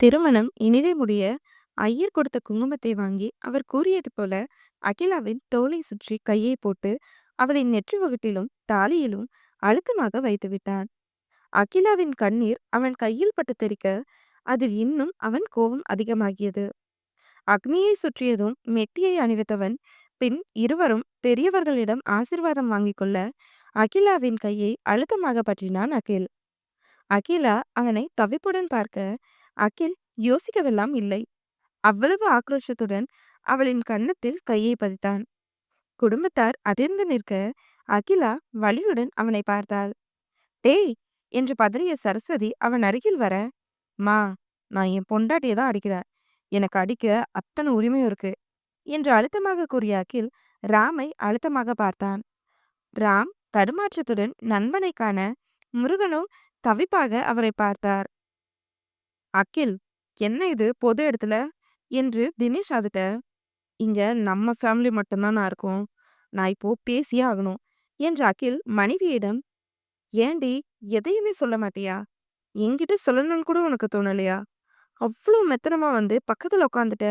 திருமணம் இனிதே முடிய ஐயர் கொடுத்த குங்குமத்தை வாங்கி அவர் கூறியது போல அகிலாவின் தோளை சுற்றி கையை போட்டு அவளின் நெற்றி வகுட்டிலும் தாலியிலும் அழுத்தமாக வைத்து விட்டான். அகிலாவின் கண்ணீர் அவன் கையில் பட்டு தெறிக்க அதில் இன்னும் அவன் கோபம் அதிகமாகியது. அக்னியை சுற்றியதும் மெட்டியை அணிவித்தவன் பின் இருவரும் பெரியவர்களிடம் ஆசிர்வாதம் வாங்கிக் கொள்ள அகிலாவின் கையை அழுத்தமாக பற்றினான் அகில். அகிலா அவனை தவிப்புடன் பார்க்க அகில் யோசிக்கவெல்லாம் இல்லை. அவ்வளவு ஆக்ரோஷத்துடன் அவளின் கன்னத்தில் கையை பதித்தான். குடும்பத்தார் அதிர்ந்து நிற்க அகிலா வலியுடன் அவனை பார்த்தாள். டேய் என்று பதறிய சரஸ்வதி அவன் அருகில் வர, மா, நான் என் பொண்டாட்டியை தான் அடிக்கிறேன். எனக்கு அடிக்க அத்தனை உரிமையும் இருக்கு என்று அழுத்தமாக கூறிய அகில் ராமை அழுத்தமாக பார்த்தான். ராம் தடுமாற்றத்துடன் நண்பனை காண முருகனோ தவிப்பாக அவரை பார்த்தார். அகில், என்ன இது பொது இடத்துல என்று தினேஷ் அதட்ட, இங்க நம்ம ஃபேமிலி மட்டும்தான் நான் இருக்கோம். நான் இப்போ பேசியே ஆகணும் என்று அகில் மனைவியிடம், ஏண்டி எதையுமே சொல்ல மாட்டியா? என்கிட்ட சொல்லணும்னு கூட உனக்கு தோணலையா? அவ்வளோ மெத்தனமா வந்து பக்கத்துல உட்காந்துட்ட.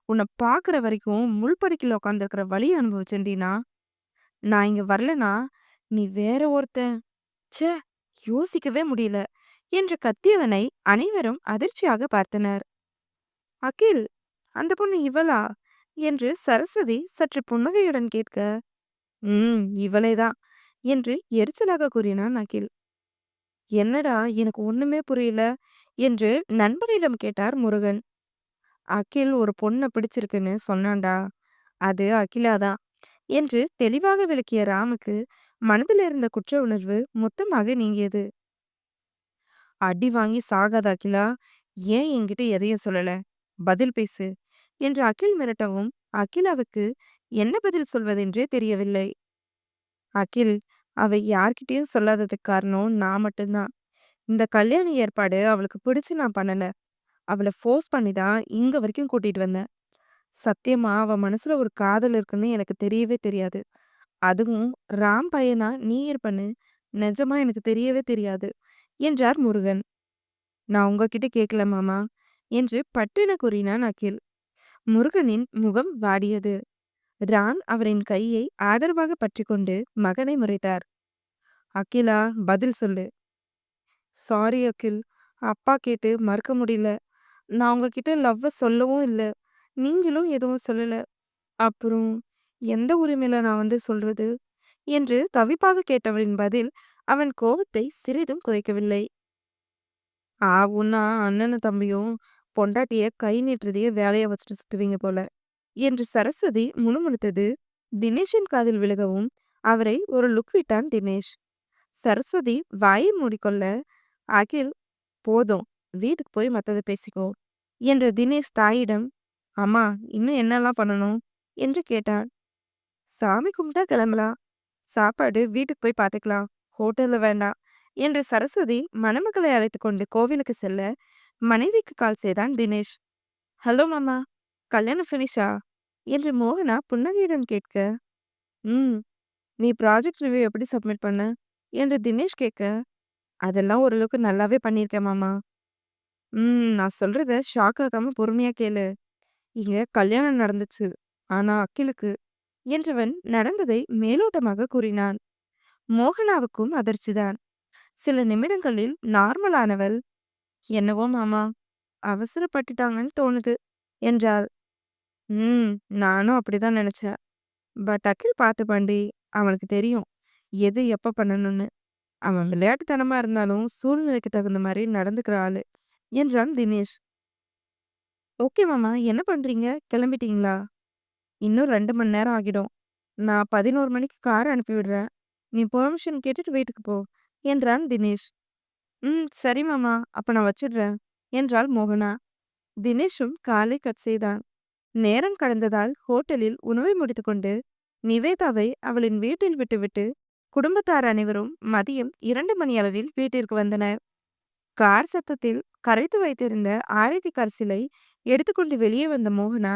உன்னை பாக்குற வரைக்கும் முள்படிக்கல உட்காந்துருக்கிற வழி அனுபவிச்சேன்டினா. நான் இங்க வரலனா நீ வேற ஒருத்தன். ச்சே, யோசிக்கவே முடியல என்று கத்தியவனை அனைவரும் அதிர்ச்சியாக பார்த்தனர். அகில், அந்த பொண்ணு இவளா என்று சரஸ்வதி சற்று புன்னகையுடன் கேட்க, இவளேதான் என்று எரிச்சலாக கூறினான் அகில். என்னடா எனக்கு ஒண்ணுமே புரியல என்று நண்பனிடம் கேட்டார் முருகன். அகில் ஒரு பொண்ணை பிடிச்சிருக்குன்னு சொன்னான்டா, அது அகிலாதான் என்று தெளிவாக விளக்கிய ராமுக்கு மனதில் இருந்த குற்ற உணர்வு மொத்தமாக நீங்கியது. அடி வாங்கி சாகாத அகிலா, ஏன் என்கிட்ட எதையும் சொல்லல? பதில் பேசு என்று அகில் மிரட்டவும் அகிலாவுக்கு என்ன பதில் சொல்வதென்றே தெரியவில்லை. அகில், அவை யார்கிட்டயும் சொல்லாததுக்கு காரணம் நான் மட்டும்தான். இந்த கல்யாண ஏற்பாடு அவளுக்கு பிடிச்சு நான் பண்ணல. அவளை ஃபோர்ஸ் பண்ணி தான் இங்க வரைக்கும் கூட்டிட்டு வந்தேன். சத்தியமா அவ மனசுல ஒரு காதல் இருக்குன்னு எனக்கு தெரியவே தெரியாது. அதுவும் ராம் பையனா நீ இருப்பன்னு நிஜமா எனக்கு தெரியவே தெரியாது என்றார் முருகன். நான் உங்ககிட்ட கேட்கல மாமா என்று பட்டென கூறினான் அகில். முருகனின் முகம் வாடியது. ராம் அவரின் கையை ஆதரவாக பற்றி கொண்டு மகனை முறைத்தார். அகிலா, பதில் சொல்லு. சாரி அகில், அப்பா கேட்டு மறுக்க முடியல. நான் உங்ககிட்ட லவ்வ சொல்லவும் இல்லை, நீங்களும் எதுவும் சொல்லல. அப்புறம் எந்த உரிமையில நான் வந்து சொல்றது என்று தவிப்பாக கேட்டவளின் பதில் அவன் கோபத்தை சிறிதும் குறைக்கவில்லை. ஆவுன்னா அண்ணனும் தம்பியும் பொண்டாட்டிய கை நீட்டுறதையே வேலையா வச்சுட்டு சுத்துவீங்க போல என்று சரஸ்வதி முணுமுணுத்தது தினேஷின் காதில் விலகவும் அவரை ஒரு லுக் விட்டான் தினேஷ். சரஸ்வதி வாயை மூடிக்கொள்ள அகில், போதும், வீட்டுக்கு போய் மத்ததை பேசிக்கோ என்ற தினேஷ் தாயிடம், அம்மா, இன்னும் என்னெல்லாம் பண்ணணும் என்று கேட்டான். சாமி கும்பிட்டா கிளம்பலாம், சாப்பாடு வீட்டுக்கு போய் பார்த்துக்கலாம், ஹோட்டல்ல வேண்டாம் என்று சரஸ்வதி மணமக்களை அழைத்து கொண்டு கோவிலுக்கு செல்ல மனைவிக்கு கால் செய்தான் தினேஷ். ஹலோ மாமா, கல்யாணம் ஃபினிஷா என்று மோகனா புன்னகையுடன் கேட்க, ம் நீ ப்ராஜெக்ட் ரிவ்யூ எப்படி சப்மிட் பண்ண என்று தினேஷ் கேட்க, அதெல்லாம் ஓரளவுக்கு நல்லாவே பண்ணியிருக்கேன் மாமா. நான் சொல்றத ஷாக் ஆகாம பொறுமையா கேளு. இங்க கல்யாணம் நடந்துச்சு, ஆனா அகிலுக்கு என்றவன் நடந்ததை மேலோட்டமாக கூறினான். மோகனாவுக்கும் அதிர்ச்சிதான். சில நிமிடங்களில் நார்மலானவள், என்னவோ மாமா, அவசரப்பட்டுட்டாங்கன்னு தோணுது என்றாள். ம் நானும் அப்படிதான் நினைச்சேன். பட் அகில் பார்த்து பண்டி, அவனுக்கு தெரியும் எது எப்ப பண்ணணும்னு. அவன் விளையாட்டுத்தனமா இருந்தாலும் சூழ்நிலைக்கு தகுந்த மாதிரி நடந்துக்கிற ஆளு என்றான் தினேஷ். ஓகே மாமா, என்ன பண்றீங்க, கிளம்பிட்டீங்களா? இன்னும் 2 மணி நேரம் ஆகிடும். நான் 11 மணிக்கு கார் அனுப்பி விடுறேன். நீ பெர்மிஷன் கேட்டுட்டு வீட்டுக்கு போ என்றான் தினேஷ். சரி மாமா, அப்ப நான் வச்சிடுறேன் என்றாள் மோகனா. தினேஷும் காலை கட் செய்தான். நேரம் கடந்ததால் ஹோட்டலில் உணவை முடித்துக்கொண்டு நிவேதாவை அவளின் வீட்டில் விட்டுவிட்டு குடும்பத்தார் அனைவரும் மதியம் 2 மணி அளவில் வீட்டிற்கு வந்தனர். கார் சத்தத்தில் கரைத்து வைத்திருந்த ஆரத்தி கரிசிலை எடுத்துக்கொண்டு வெளியே வந்த மோகனா,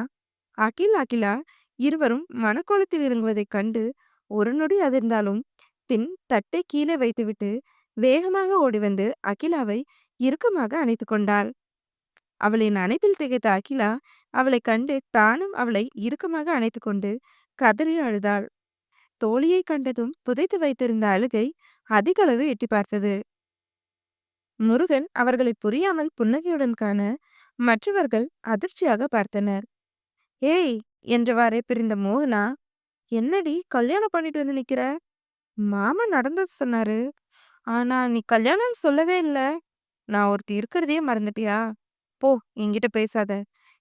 அகில், அகிலா இருவரும் மனக்கோலத்தில் இறங்குவதைக் கண்டு ஒரு நொடி அதிர்ந்தாலும் பின் தட்டை கீழே வைத்துவிட்டு வேகமாக ஓடி வந்து அகிலாவை இறுக்கமாக அணைத்து கொண்டாள். அவளின் அணைப்பில் திகைத்த அகிலா அவளைக் கண்டு தானும் அவளை இறுக்கமாக அணைத்துக்கொண்டு கதறி அழுதாள். தோழியைக் கண்டதும் புதைத்து வைத்திருந்த அழுகை அதிகளவு எட்டி பார்த்தது. முருகன் அவர்களை புரியாமல் புன்னகையுடன் காண மற்றவர்கள் அதிர்ச்சியாக பார்த்தனர். ஏய் என்றவாறே பிரிந்த மோகனா, என்னடி கல்யாணம் பண்ணிட்டு வந்து நிக்கிற? மாமா நடந்தது சொன்னாரு. ஆனா நீ கல்யாணம்னு சொல்லவே இல்ல. நான் ஒருத்தி இருக்கிறதையே மறந்துட்டியா? போ, என்கிட்ட பேசாத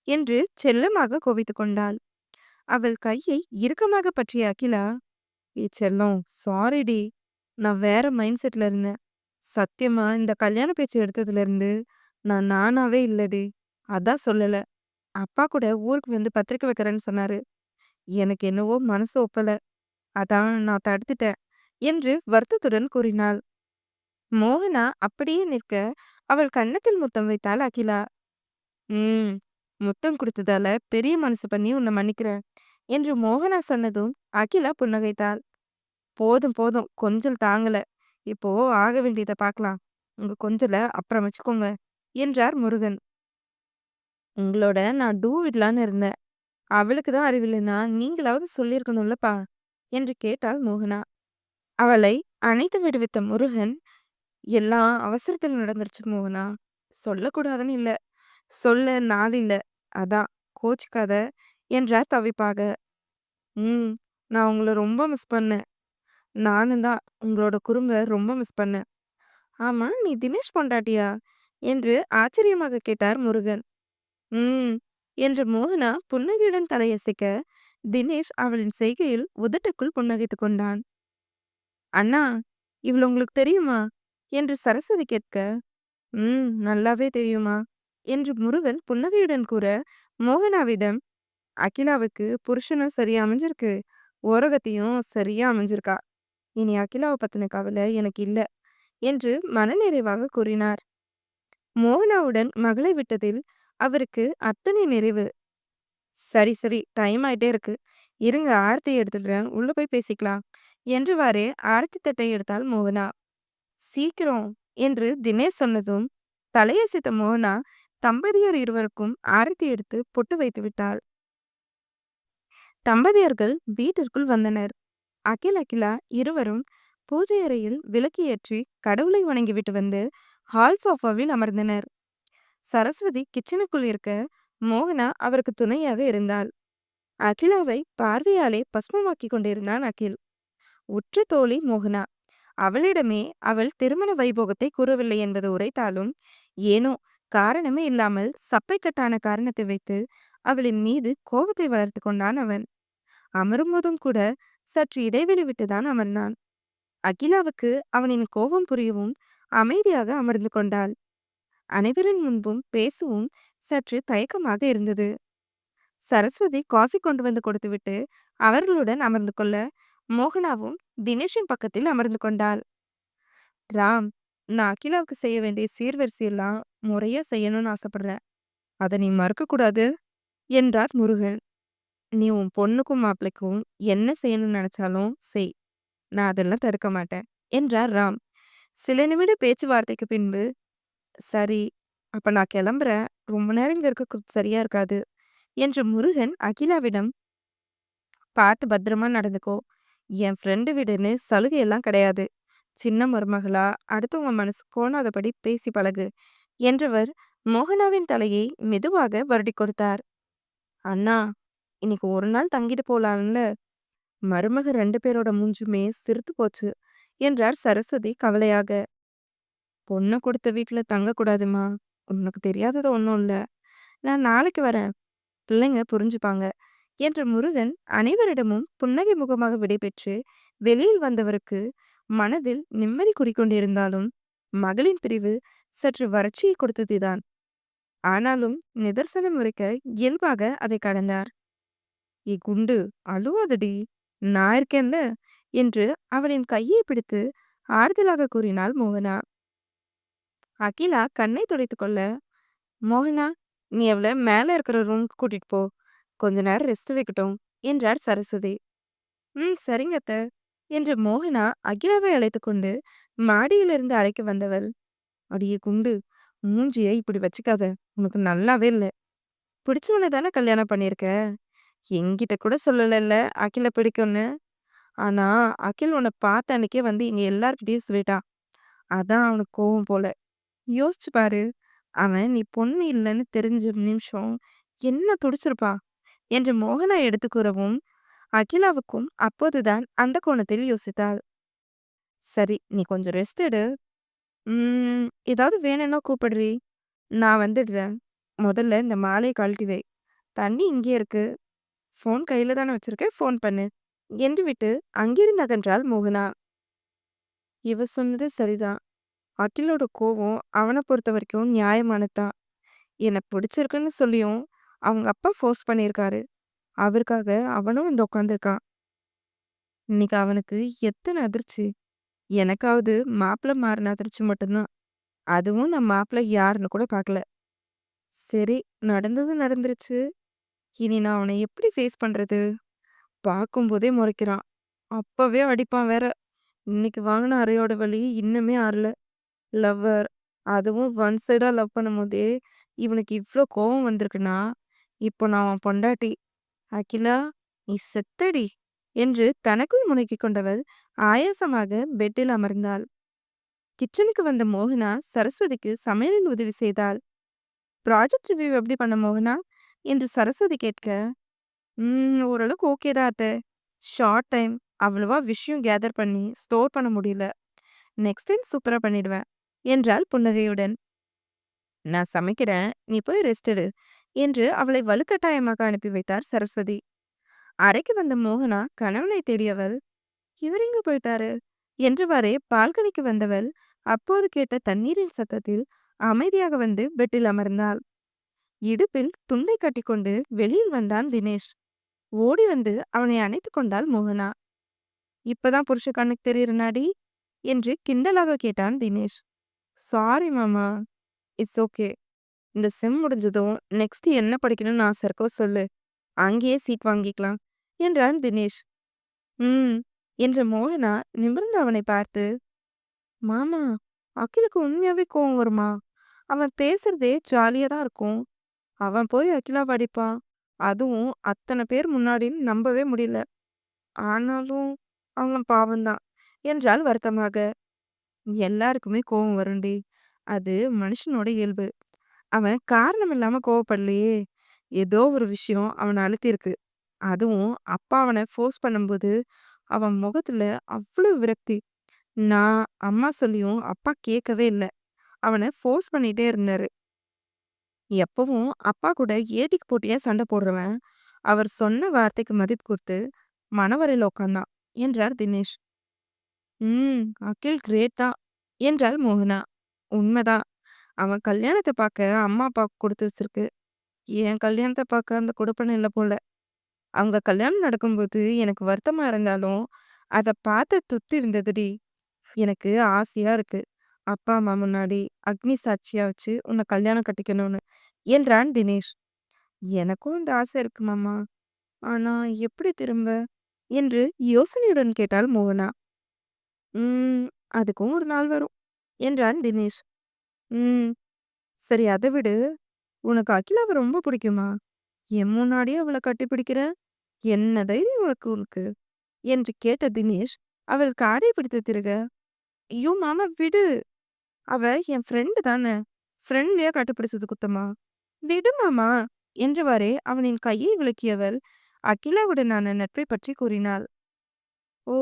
என்று செல்லமாக கோபித்துக் கொண்டாள். அவள் கையை இறுக்கமாக பற்றிய அகிலா, ஏ செல்லம், சாரிடி. நான் வேற மைண்ட் செட்ல இருந்தேன். சத்தியமா இந்த கல்யாண பேச்சு எடுத்ததுல இருந்து நான் நானாவே இல்லடி. அதான் சொல்லல. அப்பா கூட ஊருக்கு வந்து பத்திரிக்கை வைக்கிறேன்னு சொன்னாரு. எனக்கு என்னவோ மனசு ஒப்பல. அதான் நான் தடுத்துட்டேன் என்று வருத்தத்துடன் கூறினாள். மோகனா அப்படியே நிற்க அவள் கன்னத்தில் முத்தம் வைத்தாள் அகிலா. ம். முத்தம் கொடுத்ததால பெரிய மனசு பண்ணி உன்னை மன்னிக்கிறேன் என்று மோகனா சொன்னதும் அகிலா புன்னகைத்தாள். போதும் போதும், கொஞ்சல் தாங்கல. இப்போ ஆக வேண்டியதை பார்க்கலாம். உங்க கொஞ்சல அப்புறம் வச்சுக்கோங்க என்றார் முருகன். உங்களோட நான் டூ விடலான்னு இருந்தேன். அவளுக்கு தான் அறிவில்லைன்னா நீங்களாவது சொல்லியிருக்கணும்லப்பா என்று கேட்டாள் மோகனா. அவளை அணைத்து விடுவித்த முருகன், எல்லாம் அவசரத்தில் நடந்துருச்சு மோகனா. சொல்லக்கூடாதுன்னு இல்ல. சொல்ல நாள் இல்ல. அதான் கோச்சுக்காத என்றார் தவிப்பாக. ம். நான் உங்கள ரொம்ப மிஸ் பண்ணேன். நானும் தான் உங்களோட குறும்ப ரொம்ப மிஸ் பண்ணேன். ஆமா, நீ தினேஷ் பொண்டாட்டியா என்று ஆச்சரியமாக கேட்டார் முருகன். ம் என்று மோகனா புன்னகையுடன் தலையசைக்க தினேஷ் அவளின் செய்கையில் உதட்டுக்குள் புன்னகைத்துக் கொண்டான். அண்ணா, இவள் உங்களுக்கு தெரியுமா என்று சரஸ்வதி கேட்க, நல்லாவே தெரியுமா என்று முருகன் புன்னகையுடன் கூற, மோகனாவிடம், அகிலாவுக்கு புருஷனும் சரியா அமைஞ்சிருக்கு, ஓரகத்தையும் சரியா அமைஞ்சிருக்கா. இனி அகிலாவை பத்தின கவலை எனக்கு இல்ல என்று மனநிறைவாக கூறினார். மோகனாவுடன் மகளை விட்டதில் அவருக்கு அத்தனை நிறைவு. சரி சரி, டைம் ஆயிட்டே இருக்கு. இருங்க, ஆரத்தி எடுத்துடுறேன், உள்ள போய் பேசிக்கலாம் என்றவாறே ஆரத்தி தட்டை எடுத்தாள் மோகனா. சீக்கிரம் என்று தினேஷ் சொன்னதும் தலையசைத்த மோகனா தம்பதியர் இருவருக்கும் ஆரத்தி எடுத்து பொட்டு வைத்து விட்டாள். தம்பதியர்கள் வீட்டிற்குள் வந்தனர். அகிலா இருவரும் பூஜை அறையில் விளக்கு ஏற்றி கடவுளை வணங்கிவிட்டு வந்து ஹால் சோஃபாவில் அமர்ந்தனர். சரஸ்வதி கிச்சனுக்குள் இருக்க மோகனா அவருக்கு துணையாக இருந்தாள். அகிலாவை பார்வையாலே பஸ்மமாக்கி கொண்டிருந்தான் அகில். உற்ற தோழி மோகனா. அவளிடமே அவள் திருமண வைபோகத்தை கூறவில்லை என்பது உரைத்தாலும், ஏனோ காரணமே இல்லாமல் சப்பைக்கட்டான காரணத்தை வைத்து அவளின் மீது கோபத்தை வளர்த்து கொண்டான் அவன். அமரும்போதும் கூட சற்று இடைவெளி விட்டுதான் அமர்ந்தான். அகிலாவுக்கு அவனின் கோபம் புரியவும் அமைதியாக அமர்ந்து கொண்டாள். அனைவரின் முன்பும் பேசவும் சற்று தயக்கமாக இருந்தது. சரஸ்வதி காஃபி கொண்டு வந்து கொடுத்துவிட்டு அவர்களுடன் அமர்ந்து கொள்ள மோகனாவும் தினேஷின் பக்கத்தில் அமர்ந்து கொண்டாள். ராம், நான் அகிலாவுக்கு செய்ய வேண்டிய சீர்வரிசையெல்லாம் முறையா செய்யணும்னு ஆசைப்படுறேன். அதை நீ மறுக்க கூடாது என்றார் முருகன். நீ உன் பொண்ணுக்கும் மாப்பிள்ளைக்கும் என்ன செய்யணும்னு நினைச்சாலும் செய். நான் அதெல்லாம் தடுக்க மாட்டேன் என்றார் ராம். சில நிமிட பேச்சுவார்த்தைக்கு பின்பு, சரி, அப்ப நான் கிளம்புறேன். ரொம்ப நேரம் இங்க இருக்க சரியா இருக்காது என்று முருகன் அகிலாவிடம், பார்த்து பத்திரமா நடந்துக்கோ. என் ஃப்ரெண்டு வீடுன்னு சலுகையெல்லாம் கிடையாது. சின்ன மருமகளா அடுத்தவங்க மனசு கோணாதபடி பேசி பழகு என்றவர் மோகனாவின் தலையை மெதுவாக வருடி கொடுத்தார். அண்ணா, இன்னைக்கு ஒரு நாள் தங்கிட்டு போலாம்ல. மருமக 2 பேரோட மூஞ்சுமே சிரித்து போச்சு என்றார் சரஸ்வதி கவலையாக. பொண்ணை கொடுத்த வீட்டுல தங்கக்கூடாதுமா. உனக்கு தெரியாதது ஒன்றும் இல்ல. நான் நாளைக்கு வரேன். பிள்ளைங்க புரிஞ்சுப்பாங்க என்ற முருகன் அனைவரிடமும் புன்னகை முகமாக விடைபெற்று வெளியில் வந்தவருக்கு மனதில் நிம்மதி குடிக்கொண்டிருந்தாலும் மகளின் பிரிவு சற்று வறட்சியை கொடுத்ததுதான். ஆனாலும் நிதர்சனம் உரைக்க இயல்பாக அதை கடந்தார். ஏ குண்டு, அழுவாதடி, நான் இருக்கேன்ல என்று அவளின் கையை பிடித்து ஆறுதலாக கூறினாள் மோகனா. அகிலா கண்ணை துடைத்துக் கொள்ள, மோகனா, நீ அவளை மேல இருக்கிற ரூம்க்கு கூட்டிட்டு போ. கொஞ்ச நேரம் ரெஸ்ட் வைக்கட்டும் என்றார் சரஸ்வதி. சரிங்க அத்த என்று மோகனா அகிலாவை அழைத்து கொண்டு மாடியிலிருந்து அறைக்கு வந்தவள், அடியே குண்டு, மூஞ்சிய இப்படி வச்சுக்காத. உனக்கு நல்லாவே இல்ல. பிடிச்சவன தானே கல்யாணம் பண்ணியிருக்க. என்கிட்ட கூட சொல்லலல்ல அகில பிடிக்கும்னு. ஆனா, அகில் உன்ன பார்த்த அன்னைக்கே வந்து எங்க எல்லார்கிட்டயும் சொல்லிட்டான். அதான் அவனுக்கு கோவம் போல. யோசிச்சு பாரு. அவன் நீ பொண்ணு இல்லன்னு தெரிஞ்ச நிமிஷம் என்ன துடிச்சிருப்பான் என்று மோகனா எடுத்து கூறவும், அகிலாவுக்கும் அப்போதுதான் அந்த கோணத்தில் யோசித்தாள். சரி, நீ கொஞ்சம் ரெஸ்ட் எடு. ஏதாவது வேணும்னா கூப்பிடுறீ. நான் வந்துடுறேன். முதல்ல இந்த மாலைய கழட்டி வை. தண்ணி இங்கேயே இருக்கு. ஃபோன் கையில தானே வச்சிருக்க. ஃபோன் பண்ணு. என்று விட்டு அங்கிருந்து அகன்றாள் மோகனா. இவ சொன்னது சரிதான். அகிலோட கோவம் அவன பொறுத்தவரைக்கும் நியாயமானது தான். என்ன பிடிச்சிருக்குன்னு சொல்லியும் அவங்க அப்பா ஃபோர்ஸ் பண்ணியிருக்காரு. அவருக்காக அவனும் வந்து உட்காந்துருக்கான். இன்னைக்கு அவனுக்கு எத்தன அதிர்ச்சி. எனக்காவது மாப்பிள மாறுன அதிர்ச்சி மட்டும்தான். அதுவும் நான் மாப்பிள யாருன்னு கூட பார்க்கல. சரி, நடந்தது நடந்துருச்சு. இனி நான் அவன எப்படி ஃபேஸ் பண்றது? பார்க்கும்போதே முறைக்கிறான். அப்பவே அடிப்பான் வேற. இன்னைக்கு வாங்குன அறையோட வலி இன்னுமே ஆறல. லவ்வர். அதுவும் ஒன் சைடா லவ் பண்ணும்போதே இவனுக்கு இவ்ளோ கோவம் வந்திருக்குன்னா, இப்போ நான் அவன் பொண்டாட்டி. அகிலா, நீ செத்தடி! என்று தனக்குள் முனகிக் கொண்டவள் ஆயாசமாக பெட்டில் அமர்ந்தாள். கிச்சனுக்கு வந்த மோகனா சரஸ்வதிக்கு சமையலில் உதவி செய்தாள். ப்ராஜெக்ட் ரிவ்யூ எப்படி பண்ண மோகனா? என்று சரஸ்வதி கேட்க, ஓரளவுக்கு ஓகே தான் அத்த. Short time. அவ்வளவா விஷயம் கேதர் பண்ணி ஸ்டோர் பண்ண முடியல. நெக்ஸ்ட் டைம் சூப்பரா பண்ணிடுவேன் என்றாள் புன்னகையுடன். நான் சமைக்கிறேன். நீ போய் ரெஸ்ட் எடு என்று அவளை வலுக்கட்டாயமாக அனுப்பி வைத்தார் சரஸ்வதி. அறைக்கு வந்த மோகனா கணவனை தேடியவள், இவர் எங்க போயிட்டாரு என்றவாறே பால்கனிக்கு வந்தவள் அப்போது கேட்ட தண்ணீரின் சத்தத்தில் அமைதியாக வந்து பெட்டில் அமர்ந்தாள். இடுப்பில் துண்டை கட்டிக்கொண்டு வெளியில் வந்தான் தினேஷ். ஓடி வந்து அவனை அணைத்துக் கொண்டாள் மோகனா. இப்பதான் புருஷ கண்ணுக்கு தெரியுறனாடி என்று கிண்டலாக கேட்டான் தினேஷ். சாரி மாமா. It's okay. இந்த செம் முடிஞ்சதும் நெக்ஸ்ட் என்ன படிக்கணும்னு ஆசை இருக்கோ சொல்லு. அங்கேயே சீட் வாங்கிக்கலாம் என்றான் தினேஷ். ம் என்ற மோகனா நிமிர்ந்து அவனை பார்த்து, மாமா, அகிலுக்கு உண்மையாவே கோவம் வருமா? அவன் பேசுறதே ஜாலியா தான் இருக்கும். அவன் போய் அகிலாவ அடிப்பான். அதுவும் அத்தனை பேர் முன்னாடின்னு நம்பவே முடியல. ஆனாலும் அவன் பாவம்தான் என்றாள் வருத்தமாக. எல்லாருக்குமே கோவம் வரும்டி. அது மனுஷனோட இயல்பு. அவன் காரணம் இல்லாம கோவப்படலையே. ஏதோ ஒரு விஷயம் அவன அழுத்திருக்கு. அதுவும் அப்பா அவன ஃபோர்ஸ் பண்ணும்போது அவன் முகத்துல அவ்ளோ விரக்தி. நான், அம்மா சொல்லியும் அப்பா கேட்கவே இல்ல. அவன ஃபோர்ஸ் பண்ணிட்டே இருந்தாரு. எப்பவும் அப்பா கூட ஏட்டிக்கு போட்டியா சண்டை போடுறவன், அவர் சொன்ன வார்த்தைக்கு மதிப்பு குடுத்து மணவறையில உட்கார்ந்தான் என்றார் தினேஷ். அகில் கிரேட் தான் என்றாள் மோகனா. உண்மைதான். அவன் கல்யாணத்த பார்க்க அம்மா அப்பா கொடுத்து வச்சிருக்கு. என் கல்யாணத்த பார்க்க அந்த கொடுப்பன இல்ல போல. அவங்க கல்யாணம் நடக்கும்போது எனக்கு வருத்தமா இருந்தாலும், அத பார்த்து துத்தி இருந்ததுடி. எனக்கு ஆசையா இருக்கு. அப்பா, அம்மா முன்னாடி அக்னி சாட்சியா வச்சு உன்னை கல்யாணம் கட்டிக்கணும்னு என்றான் தினேஷ். எனக்கும் இந்த ஆசை இருக்கு மாமா. ஆனா எப்படி திரும்ப? என்று யோசனையுடன் கேட்டாள் மோகனா. ம் அதுக்கும் ஒரு நாள் வரும் என்றான் தினேஷ். ம் சரி, அத விடு. உனக்கு அகிலாவ ரொம்ப பிடிக்குமா? என் முன்னாடியே அவள கட்டிப்பிடிக்கிற? என்ன தைரியம் உனக்கு உனக்கு? என்று கேட்ட தினேஷ் அவள் காதை பிடித்து திருக, ஐயோ மாமா விடு. அவ என் ஃப்ரெண்டு தானே. ஃப்ரெண்ட்லியா கட்டுப்பிடிச்சது குத்தமா? விடு மாமா என்றவாறே அவனின் கையை விலக்கியவள் அகிலாவுடனான நட்பை பற்றி கூறினாள். ஓ,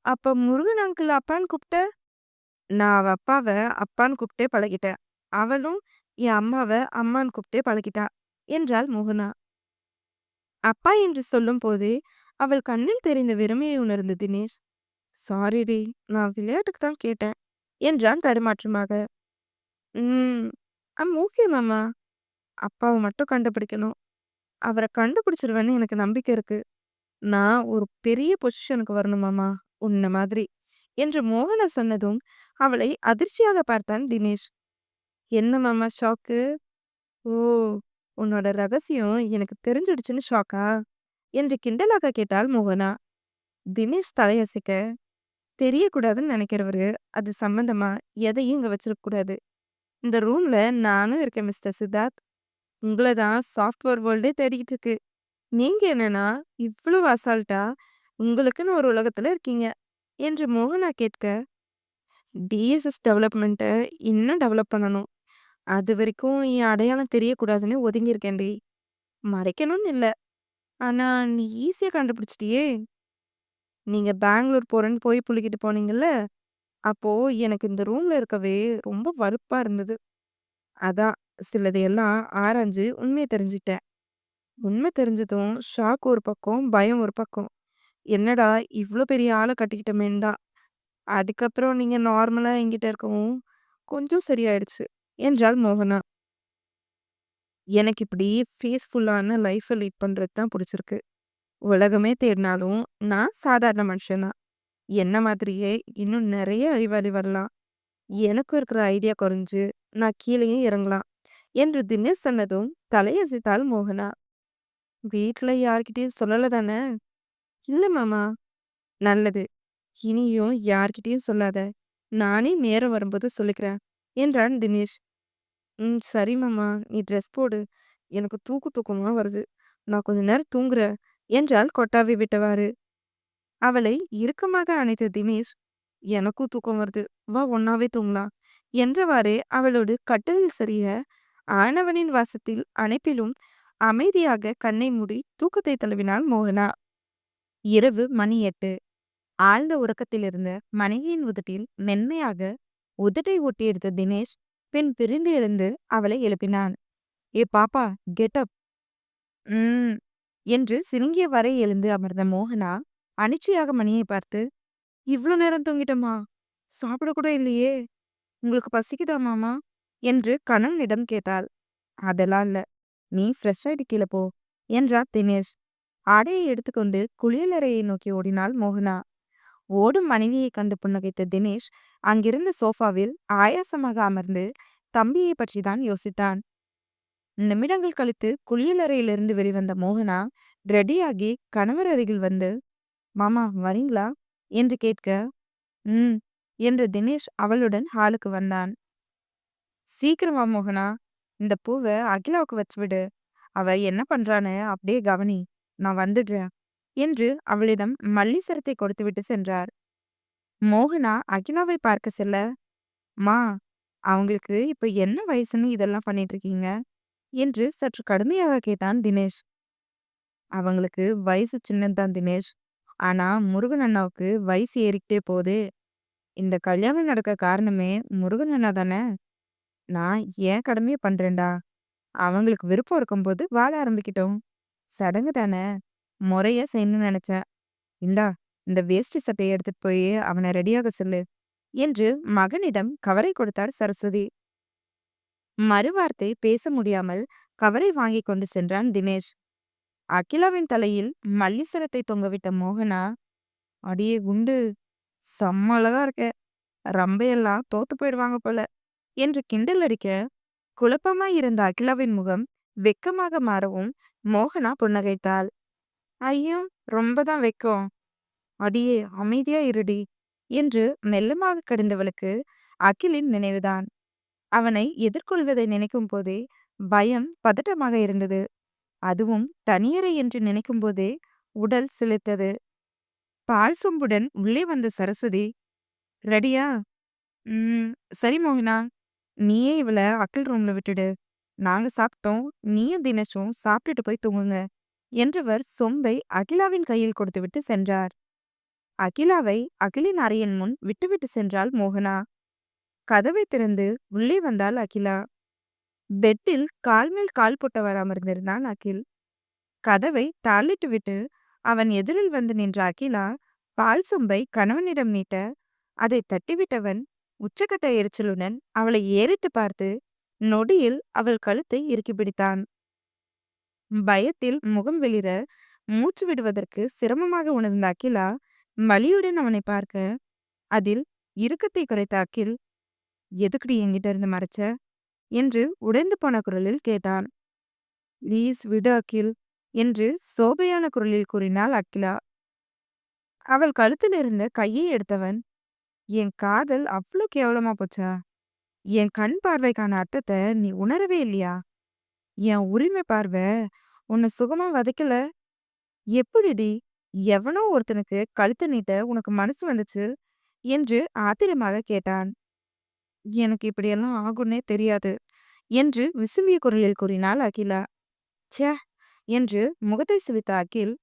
அப்ப முருகன் அங்கிள் அப்பான்னு கூப்பிட்ட? நான் அவ அப்பாவ அப்பான்னு கூப்பிட்டே பழகிட்டேன். அவளும் என் அம்மாவ அம்மான்னு கூப்பிட்டே பழகிட்டா என்றாள் மோகனா. அப்பா என்று சொல்லும் போதே அவள் கண்ணில் தெரிந்த வெறுமையை உணர்ந்த தினேஷ், சாரிடி, நான் விளையாட்டுக்கு தான் கேட்டேன் என்றான் தடுமாற்றமாக. ம் ஓகே மாமா. அப்பாவை மட்டும் கண்டுபிடிக்கணும். அவரை கண்டுபிடிச்சிருவேன்னு எனக்கு நம்பிக்கை இருக்கு. நான் ஒரு பெரிய பொசிஷனுக்கு வரணும் மாமா, உன்ன மாதிரி என்று மோகனா சொன்னதும் அவளை அதிர்ச்சியாக பார்த்தான் தினேஷ். என்ன மாமா ஷாக்கு? ஓ, உன்னோட ரகசியம் எனக்கு தெரிஞ்சிடுச்சுன்னு ஷாக்கா என்று கிண்டலாக கேட்டாள் மோகனா. தினேஷ் தலையசைக்க, தெரியக்கூடாதுன்னு நினைக்கிறவரு அது சம்பந்தமா எதையும் இங்க வச்சிருக்க கூடாது. இந்த ரூம்ல நானும் இருக்கேன் மிஸ்டர் சித்தார்த். உங்கள தான் சாஃப்ட்வேர் வேர்ல்டே தேடிக்கிட்டு இருக்கு. நீங்க என்னன்னா, இவ்வளவு அசால்ட்டா உங்களுக்குன்னு ஒரு உலகத்துல இருக்கீங்க. என்று மோகனா கேட்க, டிஎஸ்எஸ் டெவலப்மெண்ட்ட இன்னும் டெவலப் பண்ணணும். அது வரைக்கும் என் அடையாளம் தெரியக்கூடாதுன்னு ஒதுங்கியிருக்கேன்டி. மறைக்கணும்னு இல்ல. ஆனா நீ ஈஸியா கண்டுபிடிச்சிட்டியே. நீங்க பெங்களூர் போறேன்னு பொய் புழுகிட்டு போனீங்கல்ல, அப்போ எனக்கு இந்த ரூம்ல இருக்கவே ரொம்ப வெறுப்பா இருந்தது. அதான் சிலது எல்லாம் ஆராய்ஞ்சு உண்மைய தெரிஞ்சுக்கிட்டேன். உண்மை தெரிஞ்சதும் ஷாக் ஒரு பக்கம், பயம் ஒரு பக்கம். என்னடா இவ்ளோ பெரிய ஆள கட்டிக்கிட்டோமேன்னு தான். அதுக்கப்புறம் நீங்க நார்மலா என்கிட்ட இருக்கவும் கொஞ்சம் சரியாயிடுச்சு. என்றாள் மோகனா. எனக்கு இப்படி பீஸ்ஃபுல்லான லைஃப லீட் பண்றது தான் புடிச்சிருக்கு. உலகமே தேடினாலும் நான் சாதாரண மனுஷன் தான். என்ன மாதிரியே இன்னும் நெறைய அறிவாளி வரலாம். எனக்கும் இருக்கிற ஐடியா குறைஞ்சு நான் கீழேயும் இறங்கலாம். என்று தினேஷ் சொன்னதும் தலையசைத்தாள் மோகனா. வீட்ல யார்கிட்டயும் சொல்லல தானே? இல்ல மாமா. நல்லது. இனியும் யார்கிட்டயும் சொல்லாத. நானே நேரம் வரும்போது சொல்லிக்கிறேன். என்றான் தினேஷ். சரி மாமா. நீ ட்ரெஸ் போடு. எனக்கு தூக்கமா வருது. நான் கொஞ்ச நேரம் தூங்குறேன். என்றாள் கொட்டாவி விட்டவாறு. அவளை இறுக்கமாக அணைத்த தினேஷ், எனக்கும் தூக்கம் வருது. வா ஒண்ணாவே தூங்கலாம். என்றவாறே அவளோடு கட்டிலில் சரிய, ஆனவனின் வாசத்தில் அணைப்பிலும் அமைதியாக கண்ணை மூடி தூக்கத்தை தழுவினாள் மோகனா. இரவு மணி 8. ஆழ்ந்த உறக்கத்திலிருந்த மனைவியின் உதட்டில் மென்மையாக உதட்டை ஒட்டியிருந்த தினேஷ் பின் பிரிந்து எழுந்து அவளை எழுப்பினான். ஏ பாப்பா, கெட் அப். ம் என்று சினுங்கியவாறே எழுந்து அமர்ந்த மோகனா அனிச்சையாக மணியை பார்த்து, இவ்ளோ நேரம் தூங்கிட்டோமா? சாப்பிட கூட இல்லையே. உங்களுக்கு பசிக்குதா மாமா? என்று கணவனிடம் கேட்டாள். அதெல்லாம் இல்ல. நீ ஃப்ரெஷ் ஆயிட்டு கீழே போ. என்றார் தினேஷ். ஆடையை எடுத்துக்கொண்டு குளியலறையை நோக்கி ஓடினாள் மோகனா. ஓடும் மனைவியை கண்டு புன்னகைத்த தினேஷ் அங்கிருந்த சோஃபாவில் ஆயாசமாக அமர்ந்து தம்பியை பற்றிதான் யோசித்தான். நிமிடங்கள் கழித்து குளியலறையிலிருந்து வெளிவந்த மோகனா ரெடியாகி கணவர் அருகில் வந்து, மாமா வரீங்களா என்று கேட்க, ம் என்று தினேஷ் அவளுடன் ஹாலுக்கு வந்தான். சீக்கிரம் வா மோகனா. இந்த பூவ அகிலாவுக்கு வச்சு விடு. அவ என்ன பண்றான்னு அப்படியே கவனி. நான் வந்துடுறேன். என்று அவளிடம் மல்லிசரத்தை கொடுத்துவிட்டு சென்றார். மோகனா அகிலாவை பார்க்க செல்ல, மா அவங்களுக்கு இப்ப என்ன வயசுன்னு இதெல்லாம் பண்ணிட்டு இருக்கீங்க? என்று சற்று கடுமையாக கேட்டான் தினேஷ். அவங்களுக்கு வயசு சின்னதுதான் தினேஷ். ஆனா முருகன் அண்ணாவுக்கு வயசு ஏறிக்கிட்டே போகுது. இந்த கல்யாணம் நடக்க காரணமே முருகன் அண்ணா தானே. நான் என் கடமைய பண்றேன்டா. அவங்களுக்கு விருப்பம் இருக்கும்போது வாழ ஆரம்பிக்கட்டும். சடங்கு தானே. முறையா செய்யணும்னு நினைச்சேன். இந்தா இந்த வேஷ்டி சட்டையை எடுத்துட்டு போய் அவனை ரெடியாக சொல்லு. என்று மகனிடம் கவரை கொடுத்தார் சரஸ்வதி. மறுவார்த்தை பேச முடியாமல் கவரை வாங்கி கொண்டு சென்றான் தினேஷ். அகிலாவின் தலையில் மல்லிசரத்தை தொங்கவிட்ட மோகனா, அடியே குண்டு, செம்ம அழகா இருக்க. ரம்பையெல்லாம் தோத்து போயிடுவாங்க போல. என்று கிண்டல் அடிக்க, குழப்பமாய் இருந்த அகிலாவின் முகம் வெக்கமாக மாறவும் மோகனா புன்னகைத்தாள். ஐயோ, ரொம்பதான் வெக்கம். அடியே அமைதியா இருடி. என்று மெல்லமாக கடிந்தவளுக்கு அகிலின் நினைவுதான். அவனை எதிர்கொள்வதை நினைக்கும் போதே பயம் பதட்டமாக இருந்தது. அதுவும் தனியறை என்று நினைக்கும் போதே உடல் சிலிர்த்தது. பால் சொம்புடன் உள்ளே வந்த சரஸ்வதி, ரெடியா? ம் சரி மோகனா. நீயே இவள அகில் ரூம்ல விட்டுடு. நாங்க சாப்பிட்டோம். நீயும் தினேஷும் சாப்பிட்டுட்டு போய் தூங்குங்க. என்றவர் சொம்பை அகிலாவின் கையில் கொடுத்துவிட்டு சென்றார். அகிலாவை அகிலின் அறையின் முன் விட்டுவிட்டு சென்றாள் மோகனா. கதவை திறந்து உள்ளே வந்தாள் அகிலா. பெட்டில் கால் மேல் கால் போட்டவர் அமர்ந்திருந்தான் அகில். கதவை தாளிட்டு விட்டு அவன் எதிரில் வந்து நின்ற அகிலா பால் சொம்பை கணவனிடம் நீட்ட, அதை தட்டிவிட்டவன் உச்சக்கட்ட எரிச்சலுடன் அவளை ஏறிட்டு பார்த்து நொடியில் அவள் கழுத்தை இறுக்கி பிடித்தான். பயத்தில் முகம் வெளிர மூச்சு விடுவதற்கு சிரமமாக உணர்ந்த அகிலா மலியுடன் அவனை பார்க்க, அதில் இறுக்கத்தை குறைத்த அகில், எதுக்குடி என்கிட்ட இருந்து மறைச்ச? என்று உடைந்து போன குரலில் கேட்டான். ப்ளீஸ் விடு அகில். என்று சோபையான குரலில் கூறினாள் அகிலா. அவள் கழுத்தில் இருந்த கையை எடுத்தவன், என் காதல் அவ்வளோ கேவலமா போச்சா? என் கண் பார்வைக்கான அர்த்தத்த நீ உணரவே இல்லையா? என் உரிமை பார்வை உன்னை சுகமா வதைக்கல. எப்படிடி? எவனோ ஒருத்தனுக்கு கழுத்த நீட்ட உனக்கு மனசு வந்துச்சு என்று ஆத்திரமாக கேட்டான். எனக்கு இப்படியெல்லாம் ஆகும்னே தெரியாது என்று விசும்பிய குரலில் கூறினாள் அகிலா. ச்சே! என்று முகத்தை சுளித்த அகில்,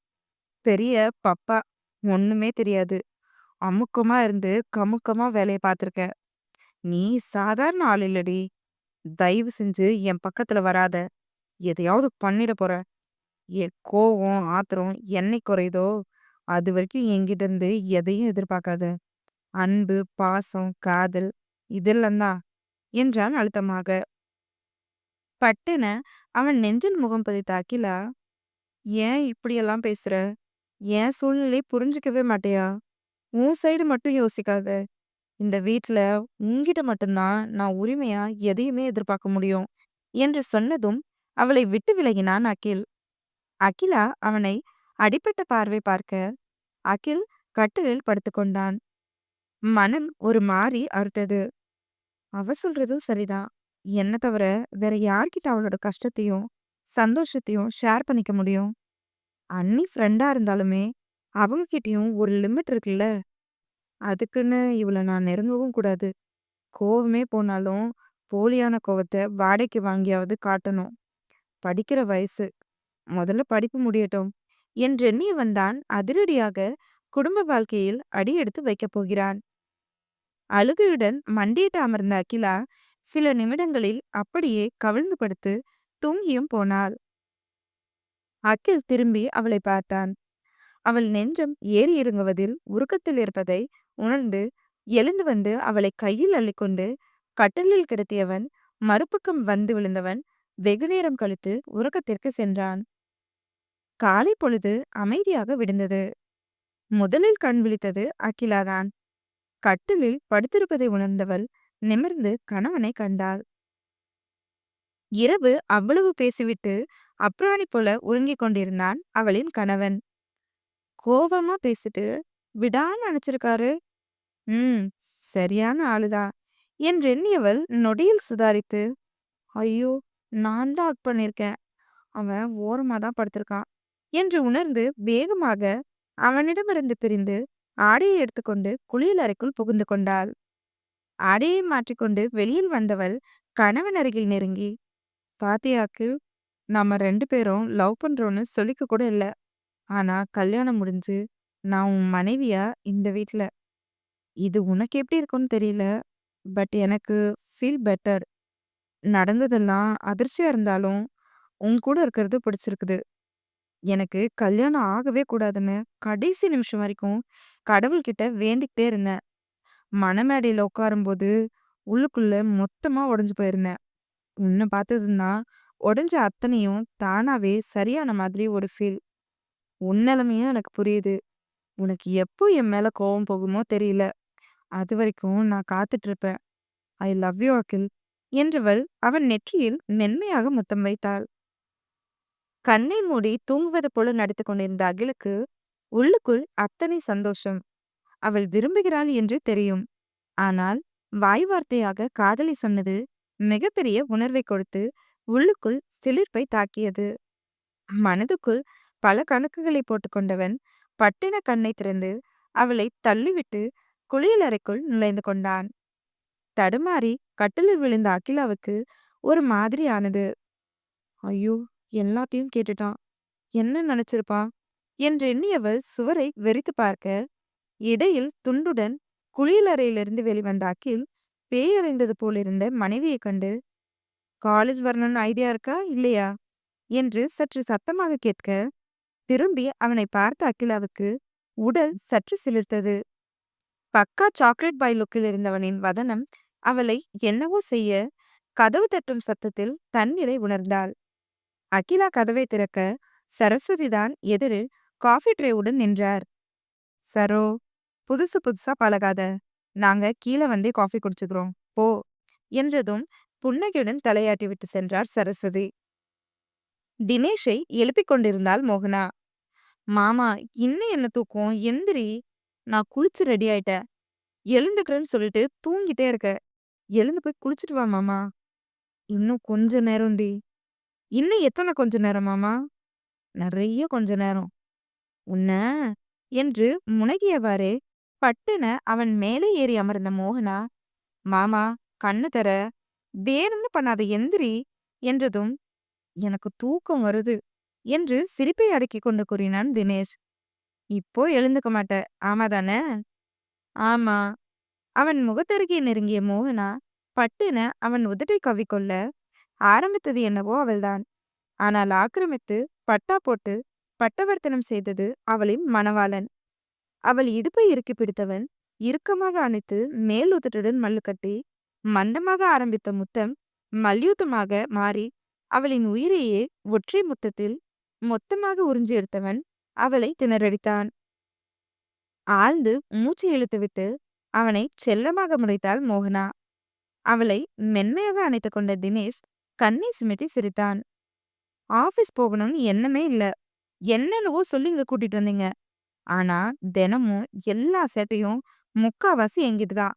பெரிய பப்பா, ஒண்ணுமே தெரியாது. அமுக்கமா இருந்து கமுக்கமா வேலைய பார்த்துருக்க. நீ சாதாரண ஆள் இல்லடி. தயவு செஞ்சு என் பக்கத்துல வராத. எதையாவது பண்ணிட போற. என் கோவம், ஆத்திரம் என்னைக்கு குறையுதோ, அது வரைக்கும் என்கிட்ட இருந்து எதையும் எதிர்பார்க்காத. அன்பு, பாசம், காதல் இதெல்லாம் தான் என்றான் அழுத்தமாக. பட்டென அவன் நெஞ்சில் முகம் பதித்த அகிலா, ஏன் இப்படியெல்லாம் பேசுற? என் சூழ்நிலை புரிஞ்சுக்கவே மாட்டியா? உன் சைடு மட்டும் யோசிக்காத. இந்த வீட்ல உன்கிட்ட மட்டும்தான் நான் உரிமையா எதையுமே எதிர்பார்க்க முடியும் என்று சொன்னதும் அவளை விட்டு விலகினான் அகில். அகிலா அவனை அடிபட்ட பார்வை பார்க்க அகில் கட்டிலில் படுத்துக்கொண்டான். மனம் ஒரு மாறி அறுத்தது. அவ சொல்றதும் சரிதான். என்ன தவிர வேற யார்கிட்ட அவளோட கஷ்டத்தையும் சந்தோஷத்தையும் ஷேர் பண்ணிக்க முடியும்? அண்ணி ஃப்ரெண்டா இருந்தாலுமே அவங்க கிட்டயும் ஒரு லிமிட் இருக்குல்ல. அதுக்குன்னு இவள நான் நெருங்கவும் கூடாது. கோவமே போனாலும் போலியான கோவத்த வாடகைக்கு வாங்கியாவது காட்டணும். படிக்கிற வயசு. முதல்ல படிப்பு முடியட்டும் என்றெண்ணி வந்தான். அதிரடியாக குடும்ப வாழ்க்கையில் அடி எடுத்து வைக்கப் போகிறான். அழுகையுடன் மண்டியிட்டு அமர்ந்த அகிலா சில நிமிடங்களில் அப்படியே கவிழ்ந்து படுத்து தூங்கியும் போனாள். அகில் திரும்பி அவளை பார்த்தான். அவள் நெஞ்சம் ஏறி இறங்குவதில் உருக்கத்தில் இருப்பதை உணர்ந்து எழுந்து வந்து அவளை கையில் அள்ளிக்கொண்டு கட்டிலில் கிடத்தியவன் மறுபக்கம் வந்து விழுந்தவன் வெகுநேரம் கழித்து உறக்கத்திற்கு சென்றான். காலை பொழுது அமைதியாக விடிந்தது. முதலில் கண் விழித்தது அகிலாதான். கட்டிலில் படுத்திருப்பதை உணர்ந்தவள் நிமிர்ந்து கணவனை கண்டாள். இரவு அவ்வளவு பேசிவிட்டு அப்ராணி போல உறங்கிக் கொண்டிருந்தான் அவளின் கணவன். கோபமா பேசிட்டு விடாம அணைச்சிருக்காரு. ம், சரியான ஆளுதான் என்றெண்ணியவள் நொடியில் சுதாரித்து, ஐயோ, நான் தான் அக் பண்ணிருக்கேன். அவன் ஓரமா தான் படுத்திருக்கான் என்று உணர்ந்து வேகமாக அவனிடமிருந்து பிரிந்து ஆடையை எடுத்துக்கொண்டு குளியல் அறைக்குள் புகுந்து கொண்டாள். ஆடையை மாற்றிக்கொண்டு வெளியில் வந்தவள் கணவன் அருகில் நெருங்கி, பாத்தியாக்கு, நாம 2 பேரும் லவ் பண்றோம்னு சொல்லிக்க கூட இல்ல. ஆனா கல்யாணம் முடிஞ்சு நான் உன் மனைவியா இந்த வீட்ல. இது உனக்கு எப்படி இருக்கும்னு தெரியல. பட் எனக்கு ஃபீல் பெட்டர். நடந்ததெல்லாம் அதிர்ச்சியா இருந்தாலும் உன் கூட இருக்கிறது பிடிச்சிருக்குது. எனக்கு கல்யாணம் ஆகவே கூடாதுன்னு கடைசி நிமிஷம் வரைக்கும் கடவுள்கிட்ட வேண்டிக்கிட்டே இருந்தேன். மணமேடையில உட்காரும்போது உள்ளுக்குள்ள மொத்தமா உடைஞ்சு போயிருந்தேன். உன்னை பார்த்ததுன்னா உடைஞ்ச அத்தனையும் தானாவே சரியான மாதிரி ஒரு ஃபீல். உன் நிலைமையும் எனக்கு புரியுது. உனக்கு எப்போ என் மேல கோவம் போகுமோ தெரியல. அது வரைக்கும் நான் காத்துட்டு இருப்பேன். ஐ லவ் யூ அகில் என்றவள் அவன் நெற்றியில் மென்மையாக முத்தம் வைத்தாள். கண்ணை மூடி தூங்குவது போல நடித்து கொண்டிருந்த அகிலுக்கு உள்ளுக்குள் அத்தனை சந்தோஷம். அவள் விரும்புகிறாள் என்று தெரியும். ஆனால் வாய் வார்த்தையாக காதலி சொன்னது மிகப்பெரிய உணர்வை கொடுத்து உள்ளுக்குள் சிலிர்ப்பை தாக்கியது. மனதுக்குள் பல கணக்குகளை போட்டுக்கொண்டவன் பட்டின கண்ணை திறந்து அவளை தள்ளிவிட்டு குளியலறைக்குள் நுழைந்து கொண்டான். தடுமாறி கட்டிலில் விழுந்த அகிலாவுக்கு ஒரு மாதிரி ஆனது. ஐயோ, எல்லாத்தையும் கேட்டுட்டான். என்ன நினைச்சிருப்பான் என்று எண்ணியவள் சுவரை வெறித்து பார்க்க, இடையில் துண்டுடன் குளியலறையிலிருந்து வெளிவந்த அகில் பேயறைந்தது போலிருந்த மனைவியை கண்டு, காலேஜ் வரணும்னு ஐடியா இருக்கா இல்லையா என்று சற்று சத்தமாக கேட்க, திரும்பி அவனை பார்த்த அகிலாவுக்கு உடல் சற்று சிலிர்த்தது. பக்கா சாக்லேட் பாய் லுக்கில் இருந்தவனின் வதனம் அவளை என்னவோ செய்ய, கதவு தட்டும் சத்தத்தில் தண்ணீரை உணர்ந்தாள். அகிலா கதவை திறக்க சரஸ்வதி தான் எதிரில் காஃபி ட்ரேவுடன் நின்றார். சரோ, புதுசு புதுசா பழகாத. நாங்க கீழே வந்தே காஃபி குடிச்சுக்கிறோம் போ என்றதும் புன்னகையுடன் தலையாட்டி விட்டு சென்றார் சரஸ்வதி. தினேஷை எழுப்பிக் கொண்டிருந்தாள் மோகனா. மாமா, இன்னும் என்ன தூக்கம்? எந்திரி. நான் குளிச்சு ரெடி ஆயிட்டேன். எழுந்துக்கிறேன்னு சொல்லிட்டு தூங்கிட்டே இருக்க. எழுந்து போய் குளிச்சுட்டு வா மாமா. இன்னும் கொஞ்ச நேரம்டி. இன்னும் எத்தன கொஞ்ச நேரம் மாமா? நெறைய கொஞ்ச நேரம். உன்ன என்று முனகியவாறே பட்டுன அவன் மேலே ஏறி அமர்ந்த மோகனா, மாமா கண்ணு தெற, வேணும்னு பண்ணாத எந்திரி என்றதும், எனக்கு தூக்கம் வருது என்று சிரிப்பை அடக்கிக் கொண்டு கூறினான் தினேஷ். இப்போ எழுந்துக்க மாட்ட, ஆமா தானே? ஆமா. அவன் முகத்தருகே நெருங்கிய மோகனா, பட்டுன அவன் உதட்டை கவ்விக்கொள்ள ஆரம்பித்தது என்னவோ அவள்தான். ஆனால் ஆக்கிரமித்து பட்டா போட்டு பட்டவர்த்தனம் செய்தது அவளின் மணவாளன். அவள் இடுப்பை இறுக்கி பிடித்தவன் இறுக்கமாக அணைத்து மேல் உதட்டுடன் மல்லு கட்டி மந்தமாக ஆரம்பித்த முத்தம் மல்யுத்தமாக மாறி அவளின் உயிரையே ஒற்றை முத்தத்தில் மொத்தமாக உறிஞ்சி எடுத்தவன் அவளை திணறடித்தான். ஆழ்ந்து மூச்சு இழுத்துவிட்டு அவனை செல்லமாக முறைத்தாள் மோகனா. அவளை மென்மையாக அணைத்துக் கொண்ட தினேஷ் கண்ணை சிமிட்டி சிரித்தான். ஆபீஸ் போகணும்னு எண்ணமே இல்ல. என்னென்னவோ சொல்லி இங்க கூட்டிட்டு வந்தீங்க. ஆனா தினமும் எல்லா சேட்டையும் முக்காவாசி என்கிட்ட தான்.